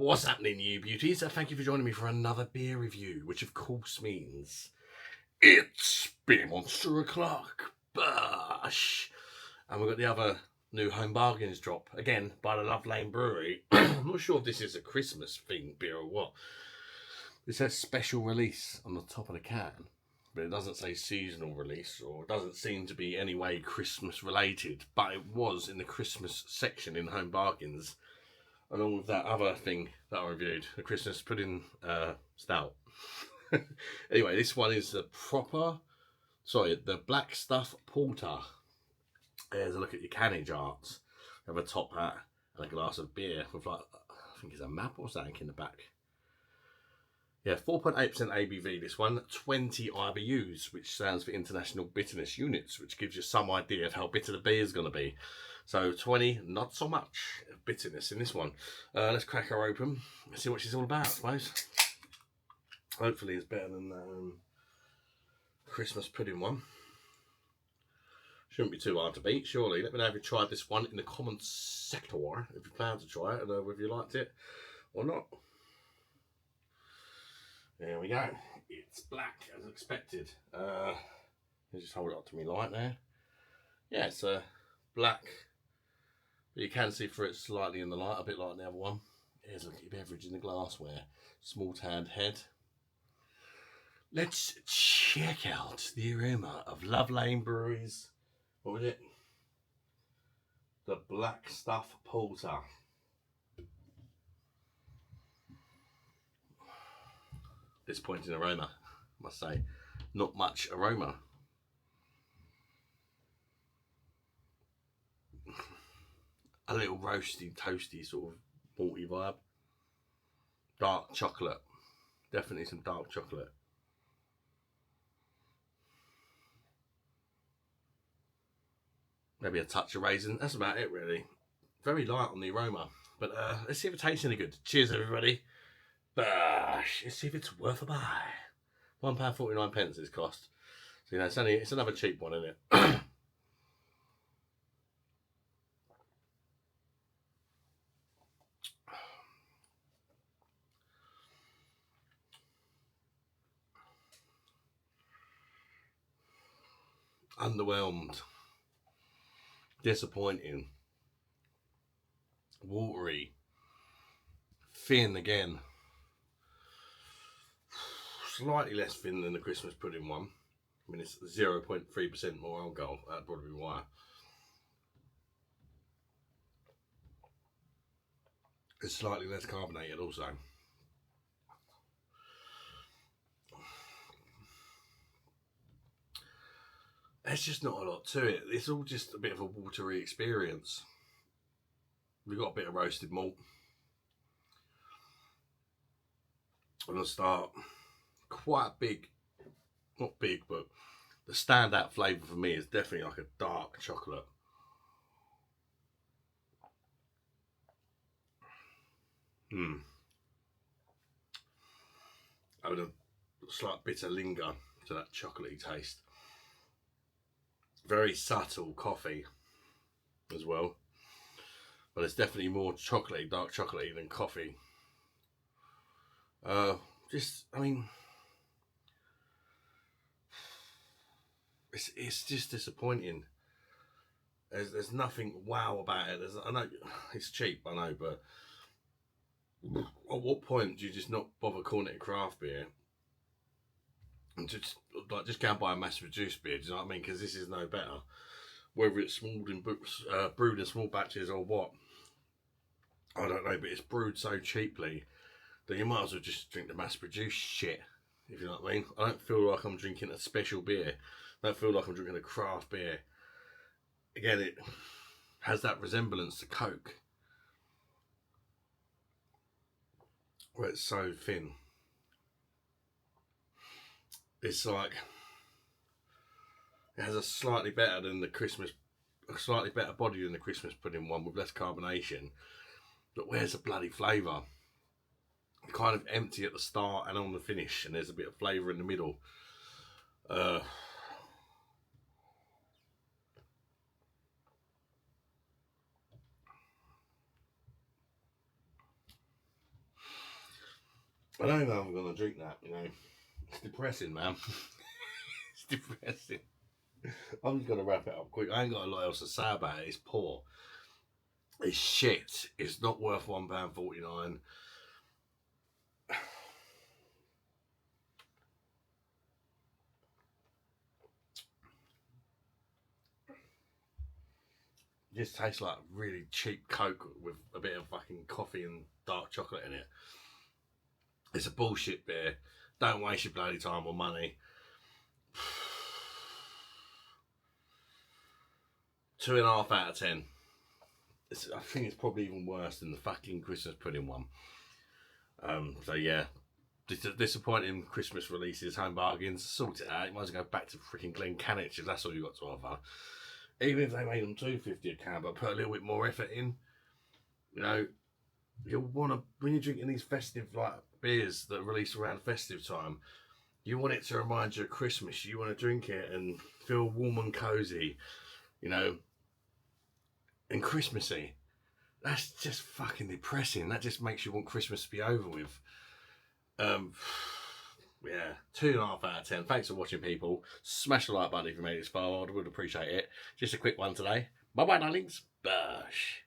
What's happening, you beauties? Thank you for joining me for another beer review, which of course means it's Beer Monster O'Clock. Bash! And we've got the other new home bargains drop, again, by the Love Lane Brewery. I'm not sure if this is a Christmas themed beer or what. It says special release on the top of the can, but it doesn't say seasonal release, or it doesn't seem to be any way Christmas related, but it was in the Christmas section in home bargains, along with that other thing that I reviewed, the Christmas pudding stout. Anyway, this one is the Blackstuff Porter. There's a look at your cannage arts. You have a top hat and a glass of beer with, like, I think it's a map or something in the back. Yeah, 4.8% ABV this one, 20 IBUs, which stands for International Bitterness Units, which gives you some idea of how bitter the beer is going to be. So 20, not so much bitterness in this one. Let's crack her open and see what she's all about, I suppose. Hopefully it's better than Christmas pudding one. Shouldn't be too hard to beat, surely. Let me know if you tried this one in the comment section, if you plan to try it, and whether you liked it or not. There we go. It's black as expected. You just hold it up to me light there. Yeah, it's black, but you can see through it slightly in the light, a bit like the other one. Here's a look at your beverage in the glassware. Small tanned head. Let's check out the aroma of Love Lane Brewery's, what was it? The Blackstuff Porter. Disappointing aroma, I must say. Not much aroma. A little roasty, toasty sort of malty vibe. Dark chocolate. Definitely some dark chocolate. Maybe a touch of raisin. That's about it, really. Very light on the aroma. But let's see if it tastes any good. Cheers, everybody. Bash! Let's see if it's worth a buy. £1.49 this cost. So, you know, it's another cheap one, isn't it? Underwhelmed. Disappointing. Watery. Thin again. Slightly less thin than the Christmas pudding one. I mean, it's 0.3% more alcohol. That'd probably be why. It's slightly less carbonated also. There's just not a lot to it. It's all just a bit of a watery experience. We've got a bit of roasted malt on the start. Quite big, not big, but the standout flavour for me is definitely like a dark chocolate. I would have a slight bitter linger to that chocolatey taste. Very subtle coffee as well, but it's definitely more chocolatey, dark chocolatey than coffee. I mean, it's just disappointing. There's nothing wow about it. I know it's cheap, I know, but at what point do you just not bother calling it a craft beer and just go and buy a mass produced beer? Do you know what I mean? Because this is no better, whether it's brewed in small batches or what. I don't know, but it's brewed so cheaply that you might as well just drink the mass produced shit, if you know what I mean. I don't feel like I'm drinking a special beer. I don't feel like I'm drinking a craft beer. Again, it has that resemblance to Coke, where it's so thin. It's like, it has a slightly better body than the Christmas pudding one with less carbonation. But where's the bloody flavour? Kind of empty at the start and on the finish, and there's a bit of flavour in the middle. I don't know if I'm going to drink that, you know. It's depressing, man. It's depressing. I'm just going to wrap it up quick. I ain't got a lot else to say about it. It's poor. It's shit. It's not worth £1.49. It just tastes like really cheap Coke with a bit of fucking coffee and dark chocolate in it. It's a bullshit beer. Don't waste your bloody time or money. 2.5 out of 10. I think it's probably even worse than the fucking Christmas pudding one. So yeah, disappointing Christmas releases, home bargains. Sort it out. You might as well go back to freaking Glencairn if that's all you got to offer. Even if they made them $2.50 a can, but put a little bit more effort in. You know, you'll want to, when you're drinking these festive like beers that are released around festive time, you want it to remind you of Christmas. You want to drink it and feel warm and cozy, you know, and Christmassy. That's just fucking depressing. That just makes you want Christmas to be over with. Yeah, 2.5 out of 10. Thanks for watching, people. Smash the like button if you made it this far. I would appreciate it. Just a quick one today. Bye bye, darlings. Bush.